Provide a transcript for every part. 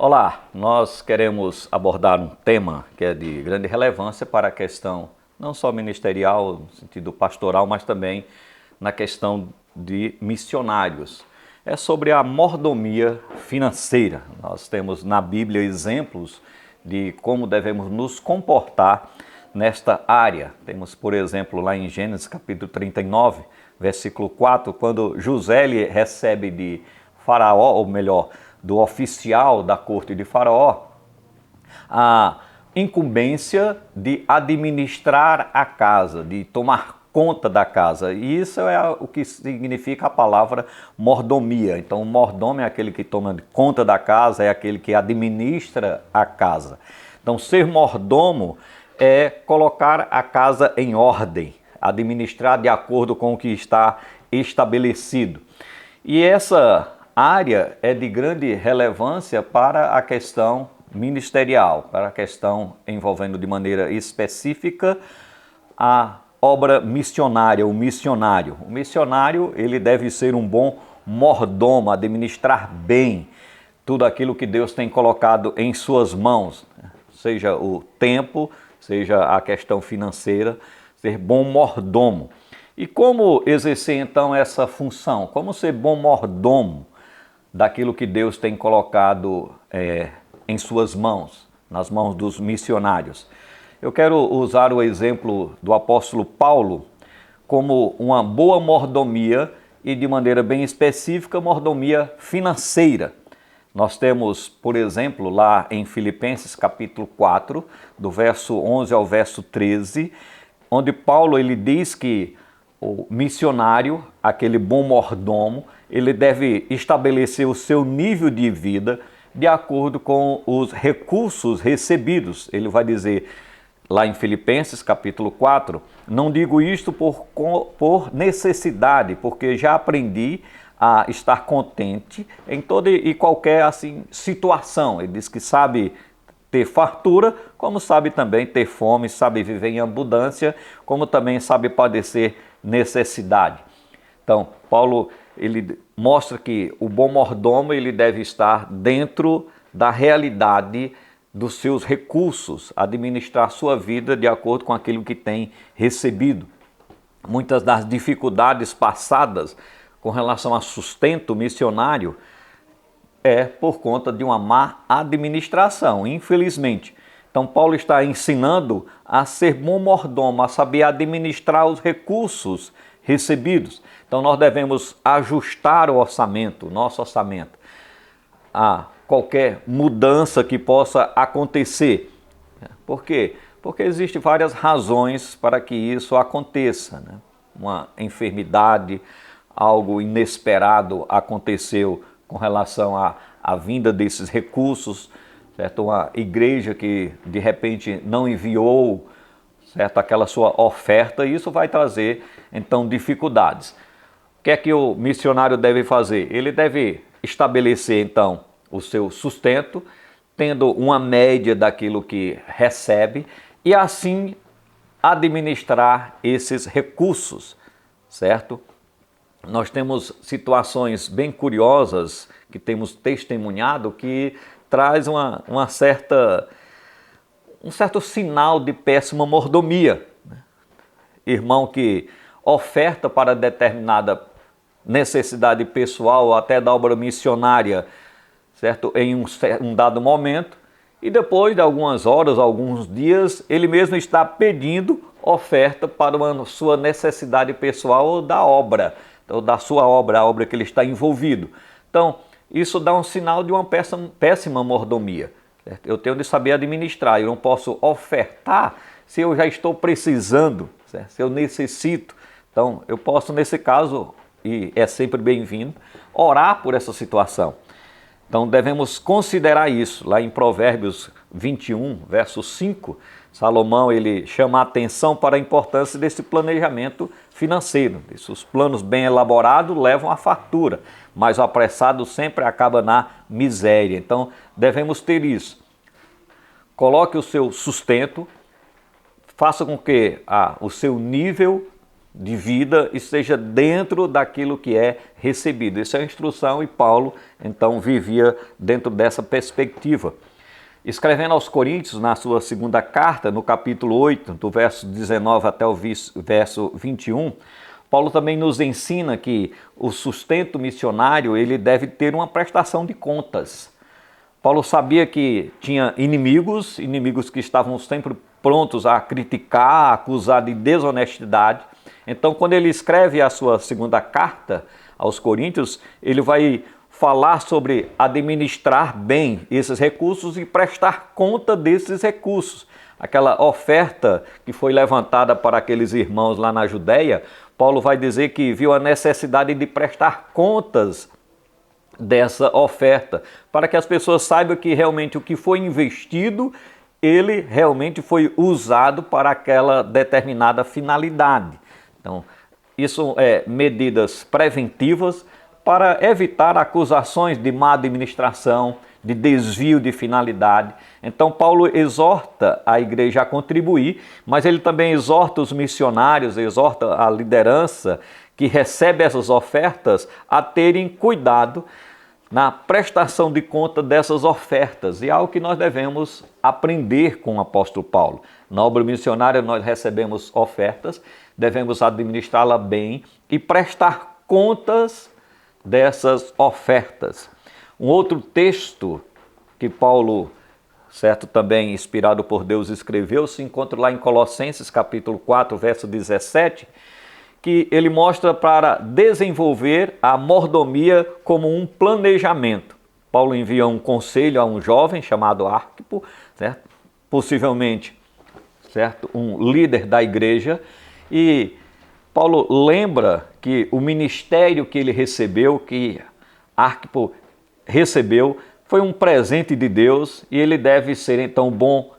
Olá, nós queremos abordar um tema que é de grande relevância para a questão não só ministerial, no sentido pastoral, mas também na questão de missionários. É sobre a mordomia financeira. Nós temos na Bíblia exemplos de como devemos nos comportar nesta área. Temos, por exemplo, lá em Gênesis capítulo 39, versículo 4, quando José ele recebe de Faraó, ou melhor, do oficial da corte de Faraó, a incumbência de administrar a casa, de tomar conta da casa. E isso é o que significa a palavra mordomia. Então, o mordomo é aquele que toma conta da casa, é aquele que administra a casa. Então, ser mordomo é colocar a casa em ordem, administrar de acordo com o que está estabelecido. E essa área é de grande relevância para a questão ministerial, para a questão envolvendo de maneira específica a obra missionária, o missionário. O missionário, ele deve ser um bom mordomo, administrar bem tudo aquilo que Deus tem colocado em suas mãos, seja o tempo, seja a questão financeira, ser bom mordomo. E como exercer então essa função? Como ser bom mordomo daquilo que Deus tem colocado em suas mãos, nas mãos dos missionários? Eu quero usar o exemplo do apóstolo Paulo como uma boa mordomia e de maneira bem específica, mordomia financeira. Nós temos, por exemplo, lá em Filipenses capítulo 4, do verso 11 ao verso 13, onde Paulo ele diz que o missionário, aquele bom mordomo, ele deve estabelecer o seu nível de vida de acordo com os recursos recebidos. Ele vai dizer lá em Filipenses capítulo 4, não digo isto por necessidade, porque já aprendi a estar contente em toda e qualquer assim, situação. Ele diz que sabe ter fartura, como sabe também ter fome, sabe viver em abundância, como também sabe padecer necessidade. Então, Paulo ele mostra que o bom mordomo ele deve estar dentro da realidade dos seus recursos, administrar sua vida de acordo com aquilo que tem recebido. Muitas das dificuldades passadas com relação a sustento missionário é por conta de uma má administração, infelizmente. Então, Paulo está ensinando a ser bom mordomo, a saber administrar os recursos recebidos. Então, nós devemos ajustar o orçamento, o nosso orçamento, a qualquer mudança que possa acontecer. Por quê? Porque existem várias razões para que isso aconteça, né? Uma enfermidade, algo inesperado aconteceu com relação à vinda desses recursos, certo? Uma igreja que de repente não enviou, certo, aquela sua oferta, e isso vai trazer então dificuldades. O que é que o missionário deve fazer? Ele deve estabelecer então o seu sustento, tendo uma média daquilo que recebe e assim administrar esses recursos, certo? Nós temos situações bem curiosas que temos testemunhado que traz um certo sinal de péssima mordomia. Irmão que oferta para determinada necessidade pessoal ou até da obra missionária, certo? Em um dado momento, e depois de algumas horas, alguns dias, ele mesmo está pedindo oferta para uma sua necessidade pessoal ou da obra, ou da sua obra, a obra que ele está envolvido. Então, isso dá um sinal de uma péssima mordomia. Certo? Eu tenho de saber administrar, eu não posso ofertar se eu já estou precisando, certo? Se eu necessito. Então, eu posso, nesse caso, e é sempre bem-vindo, orar por essa situação. Então, devemos considerar isso. Lá em Provérbios 21, verso 5, Salomão ele chama a atenção para a importância desse planejamento financeiro. Os planos bem elaborados levam à fartura, mas o apressado sempre acaba na miséria. Então, devemos ter isso. Coloque o seu sustento, faça com que o seu nível de vida esteja dentro daquilo que é recebido. Isso é a instrução e Paulo, então, vivia dentro dessa perspectiva. Escrevendo aos Coríntios, na sua segunda carta, no capítulo 8, do verso 19 até o verso 21, Paulo também nos ensina que o sustento missionário ele deve ter uma prestação de contas. Paulo sabia que tinha inimigos que estavam sempre prontos a criticar, a acusar de desonestidade. Então, quando ele escreve a sua segunda carta aos Coríntios, ele vai falar sobre administrar bem esses recursos e prestar conta desses recursos. Aquela oferta que foi levantada para aqueles irmãos lá na Judéia, Paulo vai dizer que viu a necessidade de prestar contas dessa oferta, para que as pessoas saibam que realmente o que foi investido, ele realmente foi usado para aquela determinada finalidade. Então, isso é medidas preventivas para evitar acusações de má administração, de desvio de finalidade. Então, Paulo exorta a igreja a contribuir, mas ele também exorta os missionários, exorta a liderança que recebe essas ofertas a terem cuidado na prestação de conta dessas ofertas. E é algo que nós devemos aprender com o apóstolo Paulo. Na obra missionária nós recebemos ofertas, devemos administrá-la bem e prestar contas dessas ofertas. Um outro texto que Paulo, certo, também inspirado por Deus, escreveu, se encontra lá em Colossenses capítulo 4, verso 17, que ele mostra para desenvolver a mordomia como um planejamento. Paulo envia um conselho a um jovem chamado Arquipo, certo? Possivelmente, certo, um líder da igreja, e Paulo lembra que o ministério que ele recebeu, que Arquipo recebeu, foi um presente de Deus e ele deve ser então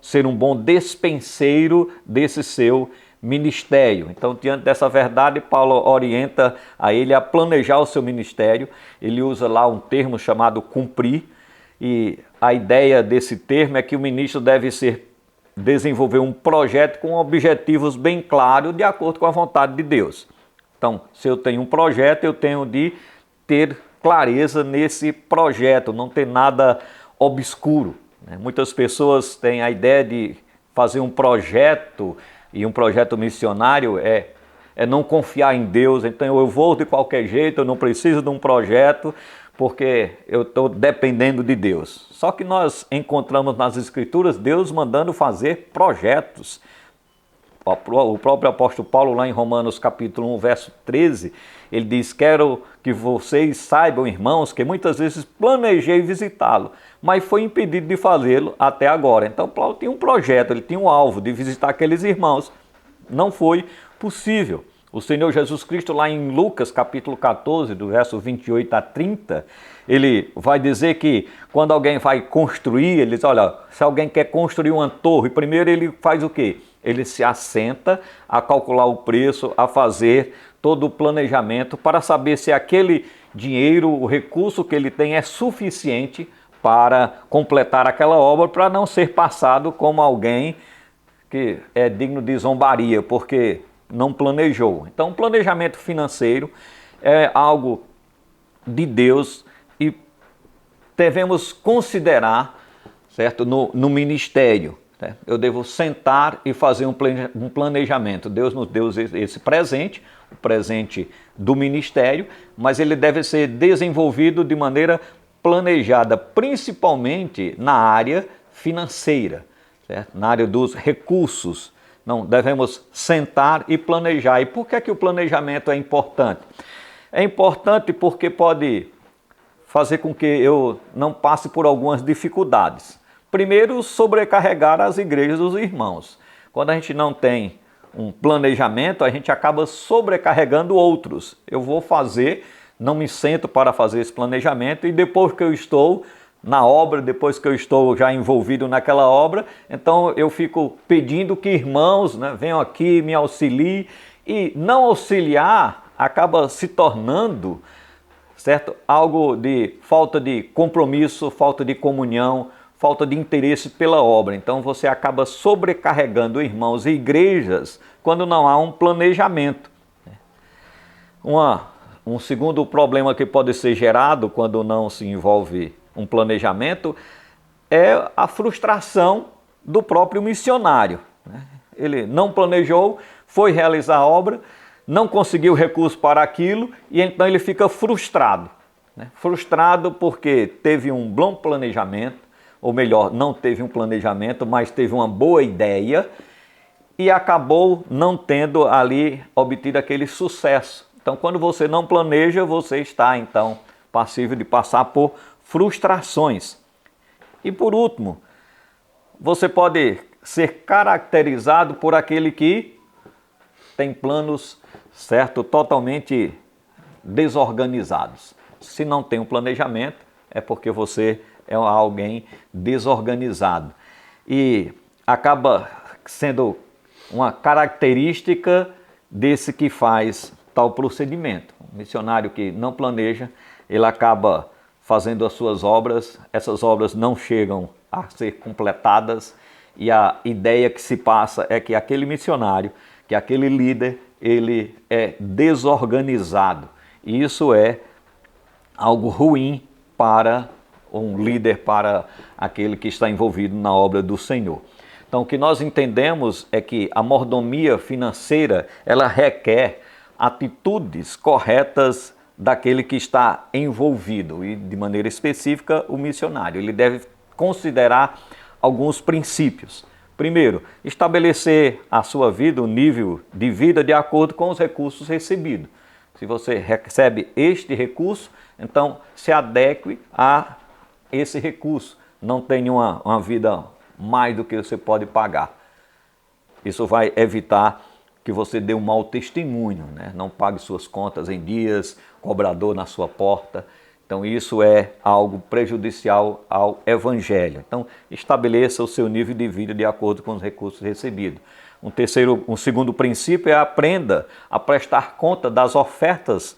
ser um bom despenseiro desse seu ministério. Então, diante dessa verdade, Paulo orienta a ele a planejar o seu ministério. Ele usa lá um termo chamado cumprir, e a ideia desse termo é que o ministro deve desenvolver um projeto com objetivos bem claros, de acordo com a vontade de Deus. Então, se eu tenho um projeto, eu tenho de ter clareza nesse projeto, não ter nada obscuro. Muitas pessoas têm a ideia de fazer um projeto, e um projeto missionário é não confiar em Deus. Então eu vou de qualquer jeito, eu não preciso de um projeto, porque eu estou dependendo de Deus. Só que nós encontramos nas Escrituras Deus mandando fazer projetos. O próprio apóstolo Paulo, lá em Romanos capítulo 1, verso 13, ele diz: quero que vocês saibam, irmãos, que muitas vezes planejei visitá-lo, mas foi impedido de fazê-lo até agora. Então Paulo tinha um projeto, ele tinha um alvo de visitar aqueles irmãos. Não foi possível. O Senhor Jesus Cristo, lá em Lucas capítulo 14, do verso 28 a 30, ele vai dizer que quando alguém vai construir, ele diz: olha, se alguém quer construir uma torre, primeiro ele faz o quê? Ele se assenta a calcular o preço, a fazer todo o planejamento para saber se aquele dinheiro, o recurso que ele tem é suficiente para completar aquela obra, para não ser passado como alguém que é digno de zombaria, porque não planejou. Então, o planejamento financeiro é algo de Deus e devemos considerar, certo, no ministério. Eu devo sentar e fazer um planejamento. Deus nos deu esse presente, o presente do ministério, mas ele deve ser desenvolvido de maneira planejada, principalmente na área financeira, certo? Na área dos recursos. Não, devemos sentar e planejar. E por que o planejamento é importante? É importante porque pode fazer com que eu não passe por algumas dificuldades. Primeiro, sobrecarregar as igrejas dos irmãos. Quando a gente não tem um planejamento, a gente acaba sobrecarregando outros. Eu vou fazer, não me sento para fazer esse planejamento, e depois que eu estou na obra, depois que eu estou já envolvido naquela obra, então eu fico pedindo que irmãos, venham aqui, me auxiliem, e não auxiliar acaba se tornando, certo, algo de falta de compromisso, falta de comunhão, falta de interesse pela obra. Então você acaba sobrecarregando irmãos e igrejas quando não há um planejamento. Um segundo problema que pode ser gerado quando não se envolve um planejamento é a frustração do próprio missionário, né? Ele não planejou, foi realizar a obra, não conseguiu recurso para aquilo e então ele fica frustrado, né? Frustrado porque teve um bom planejamento, ou melhor, não teve um planejamento, mas teve uma boa ideia e acabou não tendo ali obtido aquele sucesso. Então, quando você não planeja, você está então passível de passar por frustrações. E por último, você pode ser caracterizado por aquele que tem planos, certo, totalmente desorganizados. Se não tem um planejamento, é porque você é alguém desorganizado. E acaba sendo uma característica desse que faz tal procedimento. Um missionário que não planeja, ele acaba fazendo as suas obras, essas obras não chegam a ser completadas e a ideia que se passa é que aquele missionário, que aquele líder, ele é desorganizado. E isso é algo ruim para um líder, para aquele que está envolvido na obra do Senhor. Então, o que nós entendemos é que a mordomia financeira, ela requer atitudes corretas daquele que está envolvido e, de maneira específica, o missionário. Ele deve considerar alguns princípios. Primeiro, estabelecer a sua vida, o nível de vida de acordo com os recursos recebidos. Se você recebe este recurso, então se adeque a esse recurso. Não tenha uma vida mais do que você pode pagar. Isso vai evitar que você dê um mau testemunho, né? Não pague suas contas em dias, cobrador na sua porta. Então isso é algo prejudicial ao evangelho. Então estabeleça o seu nível de vida de acordo com os recursos recebidos. Um segundo princípio é aprenda a prestar conta das ofertas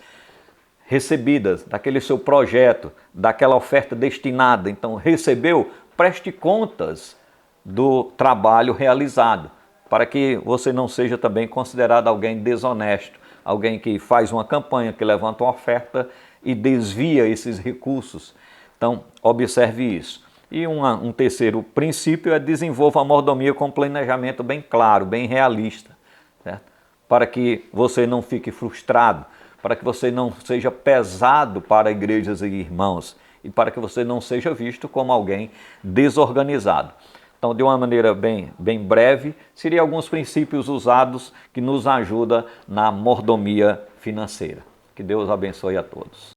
recebidas, daquele seu projeto, daquela oferta destinada. Então recebeu, preste contas do trabalho realizado, para que você não seja também considerado alguém desonesto, alguém que faz uma campanha, que levanta uma oferta e desvia esses recursos. Então, observe isso. E um terceiro princípio é desenvolva a mordomia com planejamento bem claro, bem realista, certo? Para que você não fique frustrado, para que você não seja pesado para igrejas e irmãos e para que você não seja visto como alguém desorganizado. Então, de uma maneira bem breve, seriam alguns princípios usados que nos ajudam na mordomia financeira. Que Deus abençoe a todos.